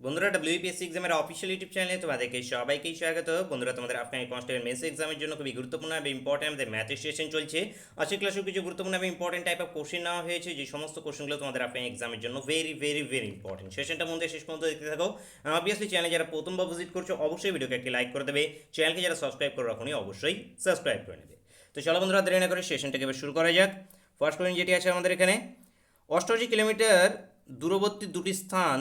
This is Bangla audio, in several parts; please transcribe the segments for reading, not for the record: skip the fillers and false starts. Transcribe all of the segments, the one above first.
বন্ধুরা WPSC এক্সামের অফিসিয়াল ইউটিউব চ্যানেলে তোমাদেরকে সবাইকেই স্বাগত। বন্ধুরা, তোমাদের আফগানি কনস্টেবল মেন্স এক্সামের জন্য খুবই গুরুত্বপূর্ণ এবং ইম্পর্টেন্ট আমাদের ম্যাথ সেশন চলছে। আজকে ক্লাসে কিছু গুরুত্বপূর্ণ এবং ইম্পর্টেন্ট টাইপ অফ কোশ্চেন নেওয়া হয়েছে, যে সমস্ত কোশ্চেনগুলো তোমাদের আফগানি এক্সামের জন্য ভেরি ভেরি ভেরি ইম্পর্টেন্ট। সেশনটা মধ্যে শেষ পর্যন্ত দেখতে থাকো। অবভিয়াসলি চ্যানেলে যারা প্রথমবার ভিজিট করছো অবশ্যই ভিডিওকে একটি লাইক করে দেবে, চ্যানেলকে যারা সাবস্ক্রাইব করে রাখোনি অবশ্যই সাবস্ক্রাইব করে নেবে। তো চলো বন্ধুরা, দেরি না করে সেশনটাকে এবার শুরু করা যাক। ফার্স্ট কোশ্চেন যেটি আছে আমাদের এখানে, 88 কিলোমিটার দূরবর্তী দুটি স্থান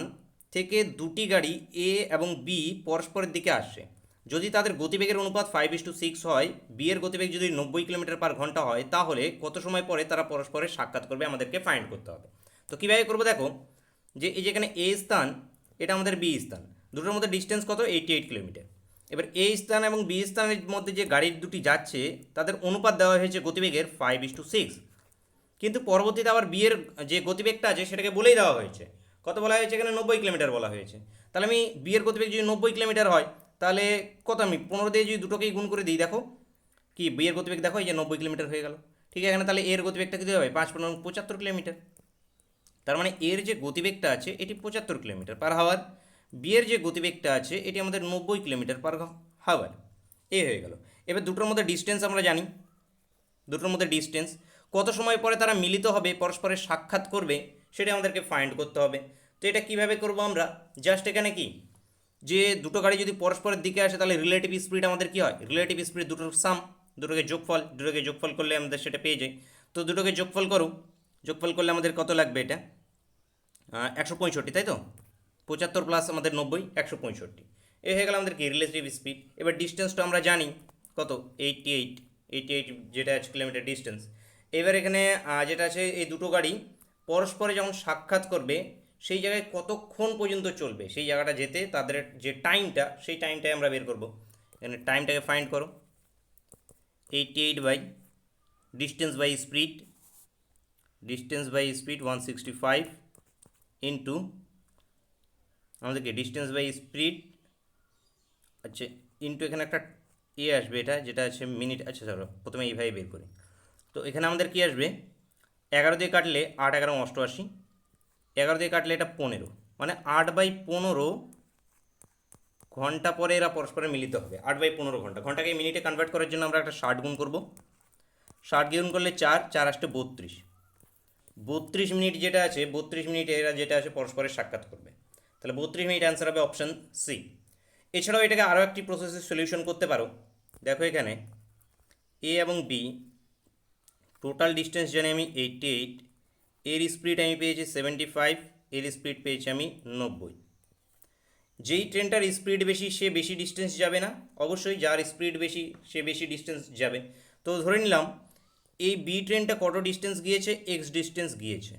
থেকে দুটি গাড়ি এ এবং বি পরস্পরের দিকে আসে। যদি তাদের গতিবেগের অনুপাত 5:6 হয়, বি এর গতিবেগ যদি 90 কিলোমিটার পার ঘন্টা হয়, তাহলে কত সময় পরে তারা পরস্পরের সাক্ষাৎ করবে আমাদেরকে ফাইন্ড করতে হবে। তো কীভাবে করবো দেখো, যে এই যেখানে এ স্থান, এটা আমাদের বি স্থান, দুটোর মধ্যে ডিস্টেন্স কত? 88 কিলোমিটার। এবার এ স্থান এবং বি স্থানের মধ্যে যে গাড়ির দুটি যাচ্ছে তাদের অনুপাত দেওয়া হয়েছে গতিবেগের 5:6, কিন্তু পরবর্তীতে আবার বিয়ের যে গতিবেগটা আছে সেটাকে বলেই দেওয়া হয়েছে। কত বলা হয়েছে? এখানে 90 কিলোমিটার বলা হয়েছে। তাহলে আমি বিয়ের গতিবেগ যদি 90 কিলোমিটার হয়, তাহলে কত, আমি 15 দিয়ে যদি দুটোকেই গুণ করে দিই, দেখো কি বিয়ের গতিবেগ, দেখো এই যে 90 কিলোমিটার হয়ে গেল। ঠিক আছে, এখানে তাহলে এর গতিবেগটা কী হবে? 5×15 75 কিলোমিটার। তার মানে এর যে গতিবেগটা আছে এটি 75 কিলোমিটার পার হাওয়ার, বিয়ের যে গতিবেগটা আছে এটি আমাদের 90 কিলোমিটার পার হাওয়ার। এ হয়ে গেল। এবার দুটোর মধ্যে ডিস্টেন্স আমরা জানি, দুটোর মধ্যে ডিস্টেন্স কত সময় পরে তারা মিলিত হবে, পরস্পরের সাক্ষাৎ করবে, সেটা আমাদেরকে ফাইন্ড করতে হবে। তো এটা কিভাবে করব আমরা? জাস্ট এখানে কি, যে দুটো গাড়ি যদি পরস্পরের দিকে আসে তাহলে রিলেটিভ স্পিড আমাদের কি হয়? রিলেটিভ স্পিড দুটোর সাম, দুটোকে যোগফল করলে আমাদের সেটা পেয়ে যায়। তো দুটোকে যোগফল করো, যোগফল করলে আমাদের কত লাগবে? এটা 165, তাই তো? 75 প্লাস আমাদের 90, 165। এ হয়ে গেল আমাদের কি রিলেটিভ স্পিড। এবার ডিস্টেন্সটা আমরা জানি কত? 88 যেটা আছে কিলোমিটার ডিস্টেন্স। এবার এখানে যেটা আছে, এই দুটো গাড়ি পরস্পরে যখন সাক্ষাৎ করবে সেই জায়গায় কতক্ষণ পর্যন্ত চলবে, সেই জায়গাটা যেতে তাদের যে টাইমটা, সেই টাইমটাই আমরা বের করব। এখানে টাইমটাকে ফাইন্ড করো, 88 by distance by speed, 165 into আমাদেরকে ডিস্টেন্স বাই স্পিড, আচ্ছা ইন্টু এখানে একটা আসবে, এটা যেটা আছে মিনিট। আচ্ছা চলো প্রথমে এইভাবে বের করি। তো এখানে আমাদের কি আসবে? 11 দিয়ে কাটলে 8×11 = 88, 11 দিয়ে কাটলে এটা 15, মানে 8/15 ঘন্টা পরে এরা পরস্পরে মিলিত হবে। 8/15 ঘন্টা, ঘন্টাকে মিনিটে কনভার্ট করার জন্য আমরা একটা 60 গুণ করব। 60 গুণ করলে 4 8 32, 32 মিনিট যেটা আছে, 32 মিনিট এরা যেটা আছে পরস্পরের সাক্ষাৎ করবে। তাহলে 32 মিনিট অ্যান্সার হবে অপশান সি। এছাড়াও এটাকে আরও একটি প্রসেসে সলিউশন করতে পারো। দেখো এখানে এ এবং বি টোটাল ডিস্টেন্স জানি আমি 88, এর স্পিড আমি পেয়েছি 75, এর স্পিড পেয়েছি আমি 90। যেই ট্রেনটার স্পিড বেশি সে বেশি ডিস্টেন্স যাবে না? অবশ্যই, যার স্পিড বেশি সে বেশি ডিস্টেন্স যাবে। তো ধরে নিলাম এই বি ট্রেনটা কত ডিস্টেন্স গিয়েছে? এক্স ডিস্টেন্স গিয়েছে।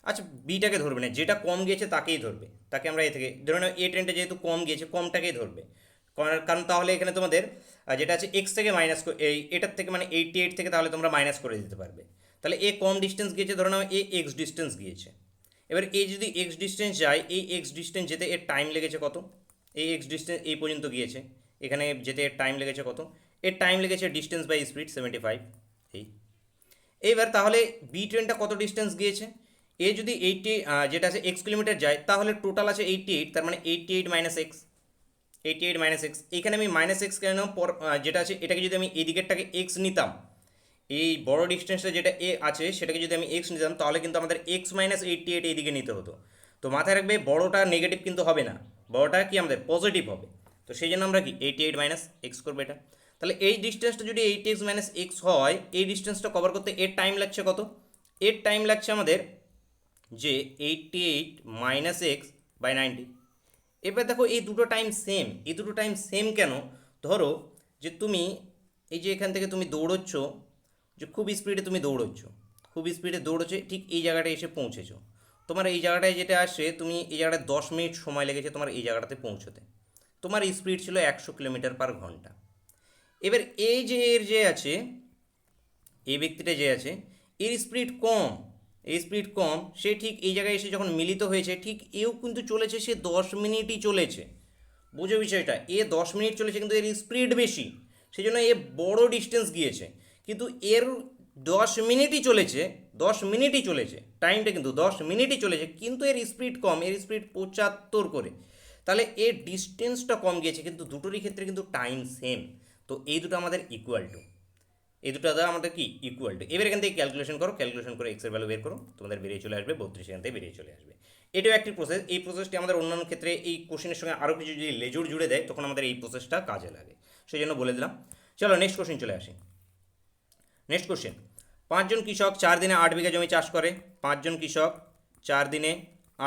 আচ্ছা বিটাকে ধরবে না, যেটা কম গিয়েছে তাকেই ধরবে, তাকে আমরা এ থেকে ধরে নাও এ ট্রেনটা যেহেতু কম গিয়েছে কমটাকেই ধরবে। কারণ তাহলে এখানে তোমাদের যেটা আছে এক্স থেকে মাইনাস, এটার থেকে মানে 88 থেকে তাহলে তোমরা মাইনাস করে দিতে পারবে। তাহলে এ কম ডিস্টেন্স গিয়েছে, ধরে নাও এ এক্স ডিস্টেন্স গিয়েছে। এবার এ যদি এক্স ডিস্টেন্স যায়, এই এক্স ডিস্টেন্স যেতে এর টাইম লেগেছে কত? এই এক্স ডিস্টেন্স এই পর্যন্ত গিয়েছে, এখানে যেতে এর টাইম লেগেছে কত? এর টাইম লেগেছে ডিস্টেন্স বাই স্পিড 75। এইবার তাহলে বি ট্রেনটা কত ডিস্টেন্স গিয়েছে? এ যদি 80 যেটা আছে এক্স কিলোমিটার যায়, তাহলে টোটাল আছে 88, তার মানে 88 মাইনাস এক্স, 88 মাইনাস এক্স। এখানে আমি মাইনাস এক্স কেন পর যেটা আছে এটাকে যদি আমি এই দিকেরটাকে এক্স নিতাম, এই বড় ডিস্টেন্সটা যেটা এ আছে সেটাকে যদি আমি এক্স নিতাম, তাহলে কিন্তু আমাদের এক্স মাইনাস 88 এই দিকে নিতে হতো। তো মাথায় রাখবে বড়টা নেগেটিভ কিন্তু হবে না, বড়টা কি আমাদের পজিটিভ হবে। তো সেই জন্য আমরা কি 88 মাইনাস এক্স করবো এটা। তাহলে এই ডিস্টেন্সটা যদি 80x মাইনাস এক্স হয়, এই ডিস্টেন্সটা কভার করতে এর টাইম লাগছে কত? এর টাইম লাগছে আমাদের যে 88 মাইনাস এক্স বাই 90। এবার দেখো এই দুটো টাইম সেম, এই দুটো টাইম সেম কেন? ধরো যে তুমি এই যে এখান থেকে তুমি দৌড়চ্ছ, যে খুব স্পিডে তুমি দৌড়চ্ছ, খুব স্পিডে দৌড়চ্ছে, ঠিক এই জায়গাটায় এসে পৌঁছেছো। তোমার এই জায়গাটায় যেটা আসে, তুমি এই জায়গাটায় 10 মিনিট সময় লেগেছে তোমার এই জায়গাটাতে পৌঁছতে। তোমার স্পিড ছিল 100 কিলোমিটার পার ঘন্টা। এবার এই যে এর যে আছে, এই ব্যক্তিটা যে আছে এর স্পিড কম, এই স্পিড কম, সে ঠিক এই জায়গায় এসে যখন মিলিত হয়েছে, ঠিক এও কিন্তু চলেছে সে 10 মিনিটই চলেছে। বুঝো বিষয়টা, এ 10 মিনিট চলেছে কিন্তু এর স্পিড বেশি, সেই জন্য এ বড় ডিস্টেন্স গিয়েছে। কিন্তু এর 10 মিনিটই চলেছে, 10 মিনিটই চলেছে, টাইমটা কিন্তু 10 মিনিটই চলেছে, কিন্তু এর স্পিড কম, এর স্পিড 75 করে। তাহলে এর ডিস্টেন্সটা কম গিয়েছে, কিন্তু দুটোরই ক্ষেত্রে কিন্তু টাইম সেম। তো এই দুটো আমাদের ইকুয়াল টু, এই দুটো দ্বারা আমাদের কি ইকুয়াল টু। এবার এখান থেকে ক্যালকুলেশন করো, ক্যালকুলেশন করে এক্সের ভ্যালু বের করো, তোমাদের বেরিয়ে চলে আসবে 32, এখান থেকে বেরিয়ে চলে আসবে। এটাও একটি প্রসেস। এই প্রসেসটি আমাদের অন্যান্য ক্ষেত্রে এই কোশ্চেনের সঙ্গে আরও কিছু যদি লেজুর জুড়ে দেয় তখন আমাদের এই প্রসেসটা কাজে লাগে, সেই জন্য বলে দিলাম। চলো নেক্সট কোশ্চেন চলে আসি। নেক্সট কোশ্চেন, 5 জন কৃষক 4 দিনে 8 বিঘা জমি চাষ করে। 5 জন কৃষক 4 দিনে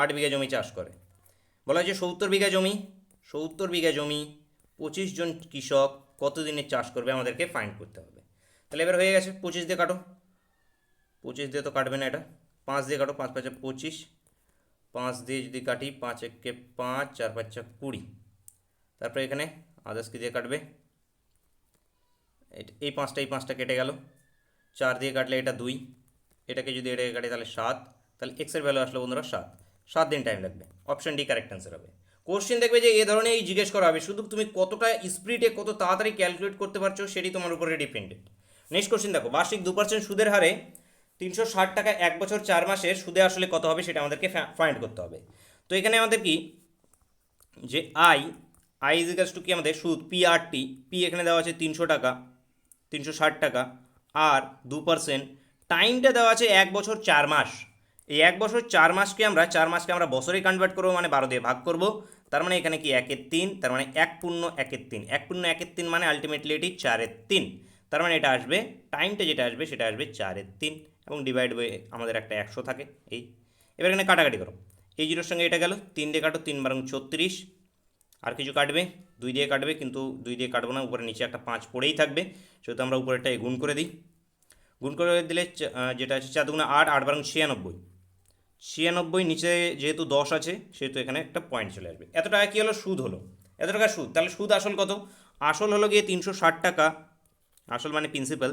8 বিঘা জমি চাষ করে। বলা হয়েছে 70 বিঘা জমি, 70 বিঘা জমি 25 জন কৃষক কত দিনে চাষ করবে আমাদেরকে ফাইন্ড করতে হবে। তাহলে এবার হয়ে গেছে, 25 দিয়ে কাটো, 25 দিয়ে তো কাটবে না, এটা 5 দিয়ে কাটো, 5 5 25, 5 দিয়ে যদি কাটি 5 1 5, 4 5 20, তারপরে এখানে আদার্স কি দিয়ে কাটবে, এই পাঁচটা কেটে গেল, 4 দিয়ে কাটলে এটা 2, এটাকে যদি এটাকে কাটে তাহলে 7, তাহলে এক্সের ভ্যালু আসলো বন্ধুরা 7, 7 দিন টাইম লাগবে। অপশন ডি কারেক্ট অ্যান্সার হবে। কোশ্চেন দেখবে যে এ ধরনের জিজ্ঞেস করা হবে, শুধু তুমি কতটা স্পিডে কত তাড়াতাড়ি ক্যালকুলেট করতে পারছো সেটি তোমার উপরে ডিপেন্ডেড। নেক্সট কোশ্চেন দেখো, বার্ষিক 2% সুদের হারে 360 টাকা 1 বছর 4 মাসের সুদে আসলে কত হবে সেটা আমাদেরকে ফাইন্ড করতে হবে। তো এখানে আমাদের কি যে আই ইজ ইকালস টু কি আমাদের সুদ PRT, পি এখানে দেওয়া আছে 300 টাকা, 360 টাকা, আর 2%, টাইমটা দেওয়া আছে 1 বছর 4 মাস। এই 1 বছর 4 মাসকে আমরা বছরে কনভার্ট করবো, মানে 12 দিয়ে ভাগ করব। তার মানে এখানে কি 1/3, তার মানে 1/1/3, 1/1/3 মানে আলটিমেটলি এটি 4/3। তার মানে এটা আসবে, টাইমটা যেটা আসবে সেটা আসবে 4/3, এবং ডিভাইড বাই আমাদের একটা 100 থাকে এই। এবার এখানে কাটাকাটি করো, এই জিরোর সঙ্গে এটা গেল, 3 দিয়ে কাটো, 3 বারং 36, আর কিছু কাটবে, 2 দিয়ে কাটবে, কিন্তু 2 দিয়ে কাটবো না, উপরে নিচে একটা 5 পড়েই থাকবে, সেহেতু আমরা উপরেরটা গুণ করে দিই। গুণ করে দিলে যেটা আছে 4 দুগুণে 8, 8 বারং 96, 96, নিচে যেহেতু 10 আছে সেহেতু এখানে একটা পয়েন্ট চলে আসবে। এত টাকা কী হলো, সুদ হলো, এত টাকা সুদ। তাহলে সুদ আসল কত, আসল হলো গিয়ে 360 টাকা, আসল মানে প্রিন্সিপাল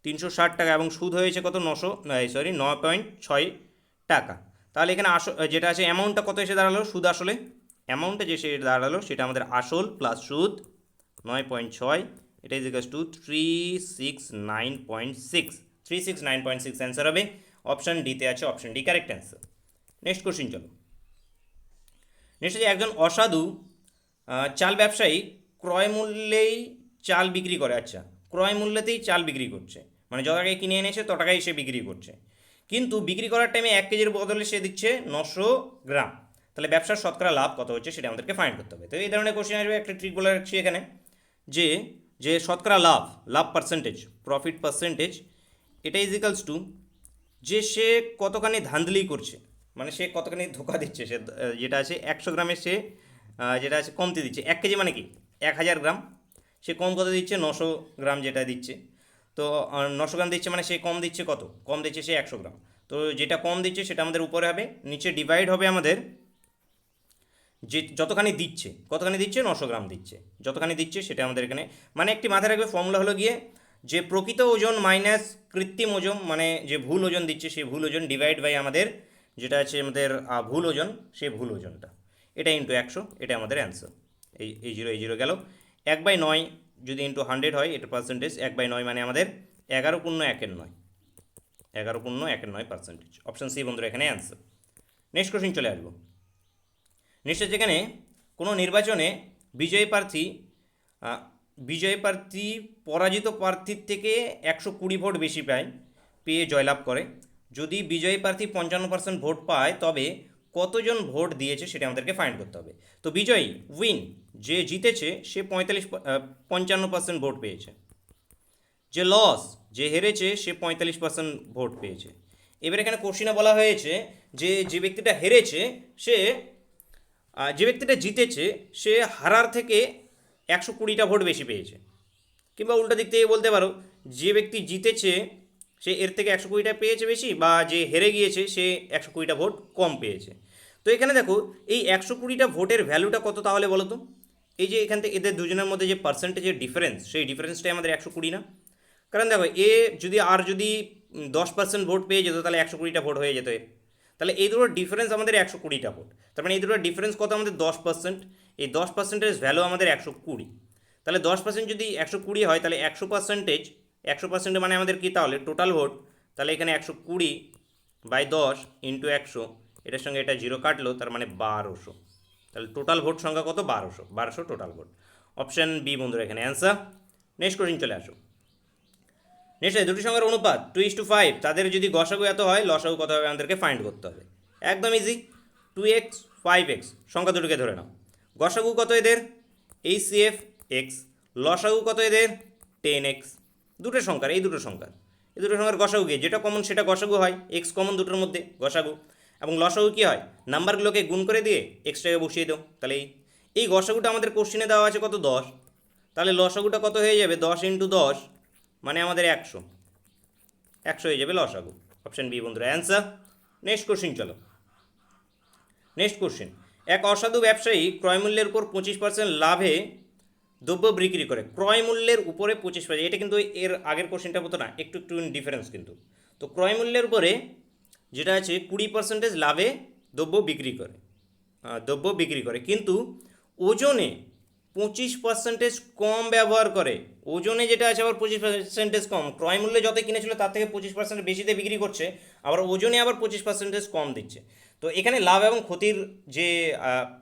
360 টাকা, এবং সুদ হয়েছে কত 9.6 টাকা। তাহলে এখানে আসল যেটা আছে অ্যামাউন্টটা কত এসে দাঁড়ালো, সুদ আসলে অ্যামাউন্টটা যে সে দাঁড়ালো সেটা আমাদের আসল প্লাস সুদ 9.6, এটা ইজ ইকালস টু 369.6, 369.6 অ্যান্সার হবে। অপশান ডিতে আছে, option D correct answer. Next question চলো। নেক্সট হচ্ছে, একজন অসাধু চাল ব্যবসায়ী ক্রয় মূল্যেই চাল বিক্রি করে। আচ্ছা, ক্রয় মূল্যতেই চাল বিক্রি করছে, মানে যত টাকায় কিনে এনেছে তত টাকায় সে বিক্রি করছে, কিন্তু বিক্রি করার টাইমে 1 কেজির বদলে সে দিচ্ছে 900 গ্রাম। তাহলে ব্যবসার শতকরা লাভ কত হচ্ছে সেটা আমাদেরকে ফাইন্ড করতে হবে। তো এই ধরনের কোশ্চেন আসবে, একটা ট্রিক বলে রাখছি এখানে, যে যে শতকরা লাভ পার্সেন্টেজ, প্রফিট পার্সেন্টেজ, এটা ইজ ইকালস টু যে সে কতখানি ধান্দলি করছে, মানে সে কতখানি ধোকা দিচ্ছে, সে যেটা আছে 100 গ্রামের সে যেটা আছে কমতে দিচ্ছে। 1 কেজি মানে কি 1000 গ্রাম, সে কম কত দিচ্ছে 900 গ্রাম যেটা দিচ্ছে। তো 900 গ্রাম দিচ্ছে মানে সে কম দিচ্ছে কত, কম দিচ্ছে সে 100 গ্রাম। তো যেটা কম দিচ্ছে সেটা আমাদের উপরে হবে, নিচে ডিভাইড হবে আমাদের যে যতখানি দিচ্ছে, কতখানি দিচ্ছে 900 গ্রাম দিচ্ছে, যতখানি দিচ্ছে সেটা আমাদের এখানে, মানে একটি মাথায় রাখবে ফর্মুলা হলো গিয়ে যে প্রকৃত ওজন মাইনাস কৃত্রিম ওজন, মানে যে ভুল ওজন দিচ্ছে সেই ভুল ওজন ডিভাইড বাই আমাদের যেটা আছে আমাদের ভুল ওজন, সেই ভুল ওজনটা, এটা ইন্টু 100, এটা আমাদের অ্যান্সার। এই জিরো গেল, 1/9 যদি ইন্টু 100 হয় এটা পার্সেন্টেজ, 1/9 মানে আমাদের 11.1/9, 11.1/9%। অপশান সি বন্ধুরা এখানে অ্যান্সার। নেক্সট কোশ্চিন চলে আসবো। নেক্সট যেখানে কোনো নির্বাচনে বিজয়ী প্রার্থী পরাজিত প্রার্থীর থেকে 120 ভোট বেশি পেয়ে জয়লাভ করে। যদি বিজয়ী প্রার্থী 55% ভোট পায় তবে কতজন ভোট দিয়েছে সেটা আমাদেরকে ফাইন্ড করতে হবে। তো বিজয়ী উইন, যে জিতেছে সে 55% ভোট পেয়েছে, যে লস, যে হেরেছে সে 45% ভোট পেয়েছে। এবার এখানে কোশ্চিনে বলা হয়েছে যে ব্যক্তিটা হেরেছে সে, যে ব্যক্তিটা জিতেছে সে হারার থেকে 120টা ভোট বেশি পেয়েছে, কিংবা উল্টো দিক থেকে বলতে পারো যে ব্যক্তি জিতেছে সে এর থেকে 120টা পেয়েছে বেশি, বা যে হেরে গিয়েছে সে 120টা ভোট কম পেয়েছে। তো এখানে দেখো এই 120টা ভোটের ভ্যালুটা কত তাহলে বলো তো, এই যে এখান থেকে এদের দুজনের মধ্যে যে পার্সেন্টেজের ডিফারেন্স, সেই ডিফারেন্সটাই আমাদের 120 না। কারণ দেখো যদি 10% ভোট পেয়ে যেত তাহলে 120টা ভোট হয়ে যেত, তাহলে এই দুটোর ডিফারেন্স আমাদের 120টা ভোট। তার মানে এই দুটোর ডিফারেন্স কত আমাদের 10%, এই 10%-এর ভ্যালু আমাদের 120। তাহলে 10% যদি 120 হয় তাহলে 100% 100% মানে আমাদের কি তাহলে টোটাল ভোট, তাহলে এখানে 120/10 ইন্টু 100, এটার সঙ্গে এটা 0 কাটলো, তার মানে 1200। তাহলে টোটাল ভোট সংখ্যা কত? 1200 টোটাল ভোট। অপশান বি বন্ধুরা এখানে অ্যান্সার। নেক্সট কোশ্চিন চলে আসো। নেক্সট দুটি সংখ্যার অনুপাত 2:5, তাদের যদি গসাগু এত হয় লসাগু কত হবে আমাদেরকে ফাইন্ড করতে হবে। একদম ইজি, 2x 5x সংখ্যা দুটোকে ধরে নাও। গসাগু কত এদের? HCF x, লসাগু কত এদের? 10x। দুটো সংখ্যার, এই দুটো সংখ্যার গসাগু কি? যেটা কমন সেটা গসাগু হয়, x কমন দুটোর মধ্যে গসাগু। এবং লসাগু কী হয়? নাম্বারগুলোকে গুণ করে দিয়ে এক্সট্রাকে বসিয়ে দাও। তাহলে এই গসাগুটা আমাদের কোশ্চিনে দেওয়া আছে কত? 10। তাহলে লসাগুটা কত হয়ে যাবে? 10 ইন্টু 10 মানে আমাদের 100 হয়ে যাবে লসাগু। অপশান বি বন্ধুরা অ্যান্সার। নেক্সট কোশ্চিন চলো। নেক্সট কোশ্চিন, এক অসাধু ব্যবসায়ী ক্রয়মূল্যের উপর 25% লাভে দ্রব্য বিক্রি করে। ক্রয় মূল্যের উপরে 25%, এটা কিন্তু এর আগের কোশ্চেনটা মতো না, একটু ডিফারেন্স কিন্তু। তো ক্রয় মূল্যের উপরে যেটা আছে 20% লাভে দ্রব্য বিক্রি করে কিন্তু ওজনে 25% কম ব্যবহার করে। ওজনে যেটা আছে আবার 25% কম, ক্রয় মূল্যে যত কিনেছিল তার থেকে 25% বেশিতে বিক্রি করছে, আবার ওজনে আবার 25% কম দিচ্ছে। তো এখানে লাভ এবং ক্ষতির যে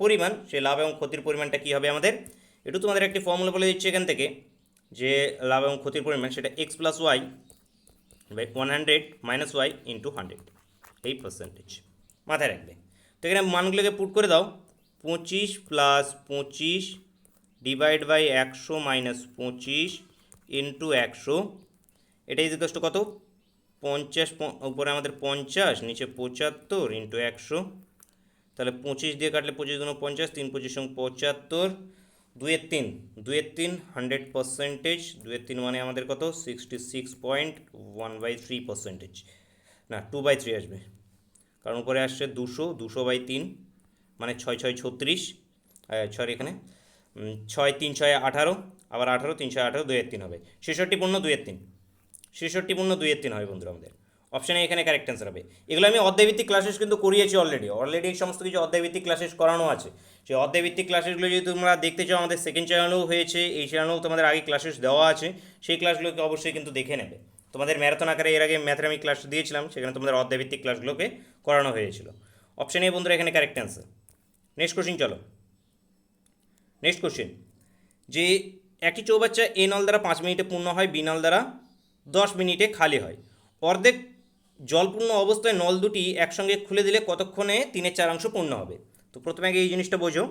পরিমাণ, সেই লাভ এবং ক্ষতির পরিমাণটা কী হবে আমাদের? একটু তোমাদের একটি ফর্মুলা বলে দিচ্ছি এখান থেকে, যে লাভ এবং ক্ষতির পরিমাণ সেটা x + y/100 - y × 100, এই পার্সেন্টেজ মাথায় রাখবে। তো এখানে মানগুলোকে পুট করে দাও, 25 + 25 ডিভাইড বাই 100 - 25 ইন্টু 100, এটা ইজ কত? 50, উপরে আমাদের 50, নিচে 75 ইন্টু 100। তাহলে 25 দিয়ে কাটলে 25 × 50, 3 × 25 = 75, 2-এর 3 100%, 2-এর 3 মানে আমাদের কত? 66.1/3%, না 2/3 আসবে, কারণ উপরে আসছে 200/3 মানে 6 6 36, সরি এখানে 6 3 6 18, আবার 18 3 6 18, 2-এর 3 হবে 66.2-এর 3, 66.2-এর 3 হবে বন্ধুরা আমাদের। অপশানে এখানে কারেক্ট অ্যান্সার হবে। এগুলো আমি অধ্যায়ভিত্তিক ক্লাসেস কিন্তু করিয়েছি অলরেডি এই সমস্ত কিছু অধ্যায়ভিত্তিক ক্লাসেস করানো আছে। সেই অধ্যায়ভিত্তিক ক্লাসেসগুলো যদি তোমরা দেখতে চাও আমাদের সেকেন্ড চ্যানেলেও হয়েছে, এই চ্যানেলেও তোমাদের আগে ক্লাসেস দেওয়া আছে, সেই ক্লাসগুলোকে অবশ্যই কিন্তু দেখে নেবে। তোমাদের ম্যারাথন আকারে এর আগে ম্যাথের আমি ক্লাস দিয়েছিলাম, সেখানে তোমাদের অধ্যায়ভিত্তিক ক্লাসগুলোকে করানো হয়েছিল। অপশানে বন্ধুরা এখানে কারেক্ট অ্যান্সার। নেক্সট কোশ্চিন চলো। নেক্সট কোশ্চিন, যে একটি চৌবাচ্চা এ নল দ্বারা 5 মিনিটে পূর্ণ হয়, বি নল দ্বারা 10 মিনিটে খালি হয়। অর্ধেক জলপূর্ণ অবস্থায় নল দুটি একসঙ্গে খুলে দিলে কতক্ষণে 3/4 পূর্ণ হবে? তো প্রথমে আগে এই জিনিসটা বোঝো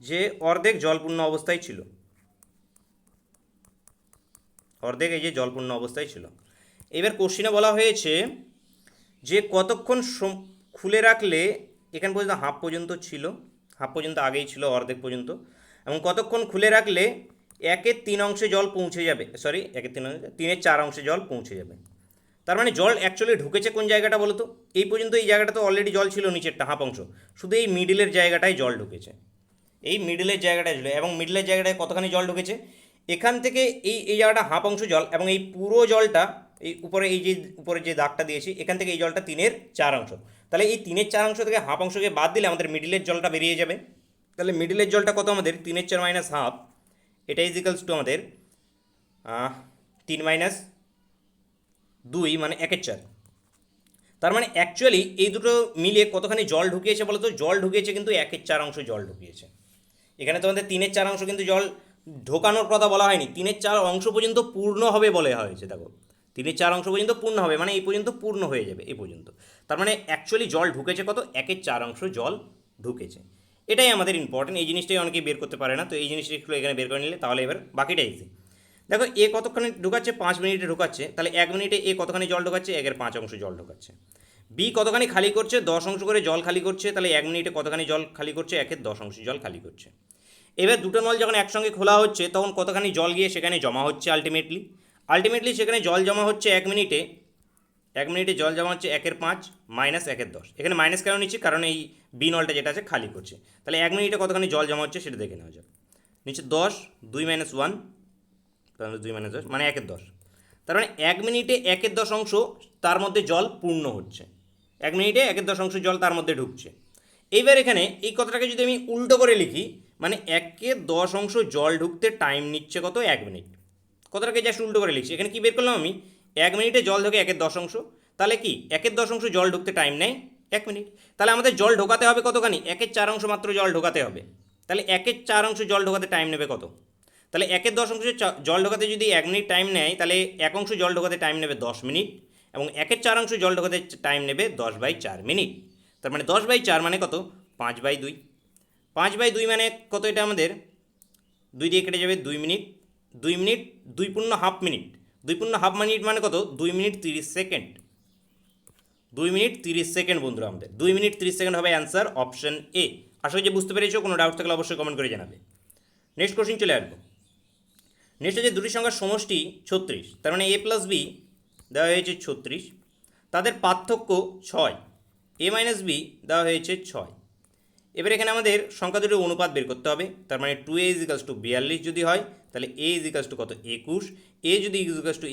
যে অর্ধেক জলপূর্ণ অবস্থায় ছিল, অর্ধেক এই যে জলপূর্ণ অবস্থায় ছিল। এবার কোশ্চিনে বলা হয়েছে যে কতক্ষণ খুলে রাখলে, এখান পর্যন্ত হাফ পর্যন্ত ছিল, হাফ পর্যন্ত আগেই ছিল অর্ধেক পর্যন্ত, এবং কতক্ষণ খুলে রাখলে 1/3 জল পৌঁছে যাবে, সরি 3/4 জল পৌঁছে যাবে। তার মানে জল অ্যাকচুয়ালি ঢুকেছে কোন জায়গাটা বলো তো? এই পর্যন্ত এই জায়গাটা তো অলরেডি জল ছিল, নিচেরটা হাফ অংশ, শুধু এই মিডিলের জায়গাটায় জল ঢুকেছে, এই মিডিলের জায়গাটায় ছিল। এবং মিডিলের জায়গাটায় কতখানি জল ঢুকেছে? এখান থেকে এই জায়গাটা হাফ অংশ জল, এবং এই পুরো জলটা এই উপরে এই যে উপরে যে দাগটা দিয়েছি, এখান থেকে এই জলটা 3/4। তাহলে এই 3/4 থেকে হাফ অংশকে বাদ দিলে আমাদের মিডিলের জলটা বেরিয়ে যাবে। তাহলে মিডিলের জলটা কত আমাদের? 3/4 - হাফ, এটা ইজিক্যালস টু আমাদের 3 - 2 মানে 1/4। তার মানে অ্যাকচুয়ালি এই দুটো মিলিয়ে কতখানি জল ঢুকিয়েছে বলো তো? জল ঢুকিয়েছে কিন্তু 1/4 জল ঢুকিয়েছে। এখানে তোমাদের 3/4 কিন্তু জল ঢোকানোর কথা বলা হয়নি, 3/4 পর্যন্ত পূর্ণ হবে বলে হয়েছে। দেখো 3/4 পর্যন্ত পূর্ণ হবে মানে এই পর্যন্ত পূর্ণ হয়ে যাবে এই পর্যন্ত। তার মানে অ্যাকচুয়ালি জল ঢুকেছে কত? 1/4 জল ঢুকেছে। এটাই আমাদের ইম্পর্টেন্ট, এই জিনিসটাই অনেকেই বের করতে পারে না, তো এই জিনিসটা একটু এখানে বের করে নিলে তাহলে এবার বাকিটা ইজি। দেখো এ কতক্ষণে ঢুকাচ্ছে? 5 মিনিটে ঢুকাচ্ছে, তাহলে 1 মিনিটে এ কতখানি জল ঢোকাচ্ছে? 1/5 জল ঢোকাচ্ছে। বি কতখানি খালি করছে? 10 করে জল খালি করছে, তাহলে 1 মিনিটে কতখানি জল খালি করছে? 1/10 জল খালি করছে। এবার দুটো নল যখন একসঙ্গে খোলা হচ্ছে তখন কতখানি জল গিয়ে সেখানে জমা হচ্ছে আলটিমেটলি সেখানে জল জমা হচ্ছে 1 মিনিটে, 1 মিনিটে জল জমা হচ্ছে 1/5 - 1/10। এখানে মাইনাস কেন নিচ্ছি? কারণ এই বি নলটা যেটা আছে খালি করছে। তাহলে 1 মিনিটে কতখানি জল জমা হচ্ছে সেটা দেখে নেওয়া যাক। নিচে 10, 2 - 1, তাহলে 2 - 10 মানে 1/10। তার মানে 1 মিনিটে 1/10 তার মধ্যে জল পূর্ণ হচ্ছে, 1 মিনিটে 1/10 জল তার মধ্যে ঢুকছে। এইবার এখানে এই কথাটাকে যদি আমি উল্টো করে লিখি, মানে 1/10 জল ঢুকতে টাইম নিচ্ছে কত? 1 মিনিট। কতটাকে জাস্ট উল্টো করে লিখছি। এখানে কি বের করলাম আমি, 1 মিনিটে জল ঢোকে 1/10, তাহলে কি 1/10 জল ঢুকতে টাইম নেয় 1 মিনিট। তাহলে আমাদের জল ঢোকাতে হবে কতখানি, 1/4 মাত্র জল ঢোকাতে হবে। তাহলে 1/4 জল ঢোকাতে টাইম নেবে কত, তাহলে 1/10 জল ঢোকাতে যদি 1 মিনিট টাইম নেয়, তাহলে 1 জল ঢোকাতে টাইম নেবে 10 মিনিট, এবং 1/4 জল ঢোকাতে টাইম নেবে 10/4 মিনিট। তার মানে 10/4 মানে কত, 5/2। 5/2 মানে কত, এটা আমাদের 2 দিয়ে কেটে যাবে 2 মিনিট, 2 মিনিট 2 পূর্ণ হাফ মিনিট, 2 পূর্ণ হাফ মিনিট মানে কত, 2 মিনিট 30 সেকেন্ড। 2 মিনিট 30 সেকেন্ড বন্ধুরা, আমাদের 2 মিনিট 30 সেকেন্ড হবে অ্যান্সার অপশন এ। আশা করি যে বুঝতে পেরেছো, কোনো ডাউট থাকলে অবশ্যই কমেন্ট করে জানাবে। নেক্সট কোশ্চিন চলে আসবো। নেক্সট হচ্ছে দুটি সংখ্যার সমষ্টি 36, তার মানে a প্লাস বি দেওয়া হয়েছে 36, তাদের পার্থক্য 6, a মাইনাস বি দেওয়া হয়েছে 6। এবার এখানে আমাদের সংখ্যা দুটোর অনুপাত বের করতে হবে। তার মানে 2a = 42 যদি হয়, তাহলে a = কত, 21। a যদি =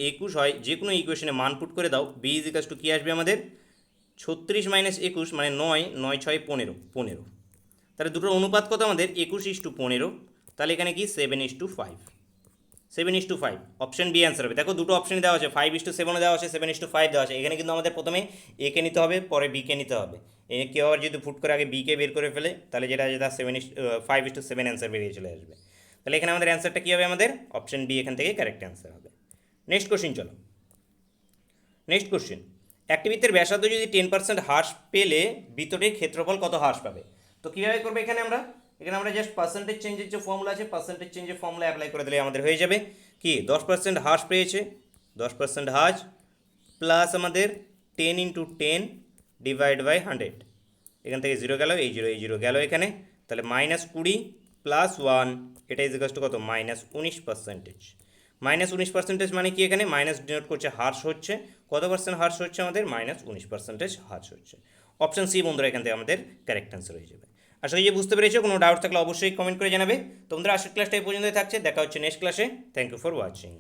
21 হয়, যে কোনো ইকুয়েশনে মান পুট করে দাও, b = কী আসবে আমাদের, 36 - 21 মানে 9, 9 6 15, 15। তাহলে দুটোর অনুপাত কত আমাদের, 21:15। তাহলে এখানে কি 7:5, 7:5 অপশন বি অ্যান্সার হবে। দেখো দুটো অপশন দেওয়া আছে, 5:7 দেওয়া আছে, 7:5 দেওয়া আছে। এখানে কিন্তু আমাদের প্রথমে এ কে নিতে হবে, পরে বি কে নিতে হবে। কেউ আবার যদি ফুট করে আগে বি কে বের করে ফেলে, তাহলে যেটা আছে তার 5:7 অ্যান্সার বেরিয়ে চলে আসবে। তাহলে এখানে আমাদের অ্যান্সারটা কী হবে, আমাদের অপশন বি এখান থেকে কারেক্ট অ্যান্সার হবে। নেক্সট কোশ্চিন চলো। নেক্সট কোশ্চিন, একটি বৃত্তের ব্যাসার্ধ যদি 10% হ্রাস পেলে বৃত্তটির ক্ষেত্রফল কত হ্রাস পাবে। তো কীভাবে করবে এখানে আমরা জাস্ট পার্সেন্টেজ চেঞ্জের যে ফর্মুলা আছে, পার্সেন্টেজ চেঞ্জের ফর্মুলা অ্যাপ্লাই করে দিলে আমাদের হয়ে যাবে কি, 10% হ্রাস পেয়েছে, 10% হ্রাস প্লাস আমাদের 10 × 10 / 100। এখান থেকে 0 গেল, এই 0 গেল এখানে, তাহলে -20 + 1, এটা ইজ কত, -19%। -19% মানে কি, এখানে মাইনাস ডিনোট করছে হ্রাস হচ্ছে, কত পার্সেন্ট হ্রাস হচ্ছে আমাদের, -19% হ্রাস হচ্ছে। অপশন সি বন্ধুরা এখান থেকে আমাদের কারেক্ট অ্যান্সার হয়ে যাবে। আশা করি যে বুঝতে পেরেছো, কোনো ডাউট থাকলে অবশ্যই কমেন্ট করে জানাবে। তোমাদের আজকের ক্লাসটা এই পর্যন্তই থাকছে, দেখা হচ্ছে নেক্সট ক্লাসে। Thank you for watching.